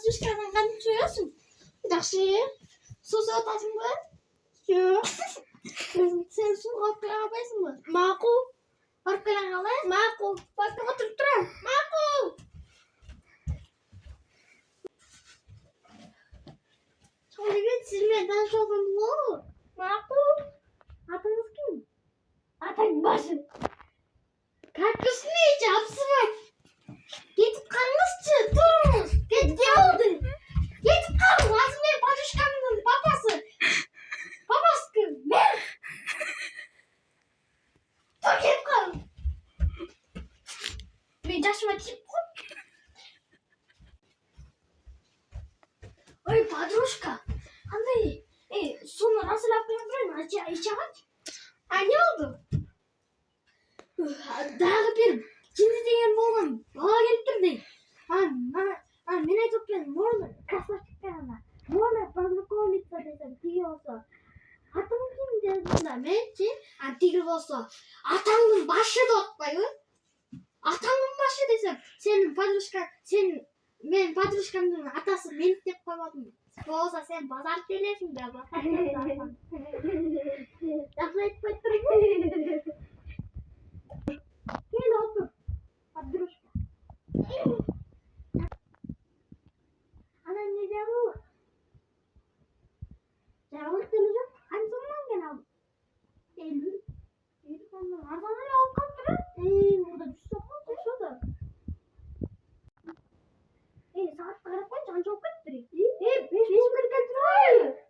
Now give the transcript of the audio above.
подружканың қанын жоясың? Жақсы. Су сатасың ба? Жоқ. Сен суға қырабайсың ба? Мақұл. Арқылан қалай? Мақұл. Бақыға тұрып тұрам. Мақұл. Соңдығы сізмен танышуым бол. Мақұл. Атыңыз кім? Атаң башы. Kakısını hiç hapsımak. Gidip kalmışçı. Durmuş. Git oldu. Gidip kalmış. Azmiye Padişkan'ın babası. Babası kız. Ben. Dur gidip kalmış. Bir taşıma tip koy. Oy Padişka. Anne. Sonra nasıl yapıyorsun? İçerik. Ne oldu? Дағы бір жинді деген болған бала келіп тұрды. Мен айтып мен можно красавчиктерна, можно познакомиться десем, тиге болса. Атың кім дедім да, мен ше, тиге болса, атаңның башы да отпай, атаңның башы десем, мен подружкамның атасы мен деп қоймадым. Болса сен базар келесің де, жақсы айтпай тұрмын. Gel otur. Подружка. Ana ne diyor? Cevap televizyon. Hani sonradan gel abi. Eylül. Eylül ondan. Aradan öyle avukat durur. Burada düşse falan düşüyordu. Saat kadar koyunca anca avukat duruyor. 5 kırık duruyor.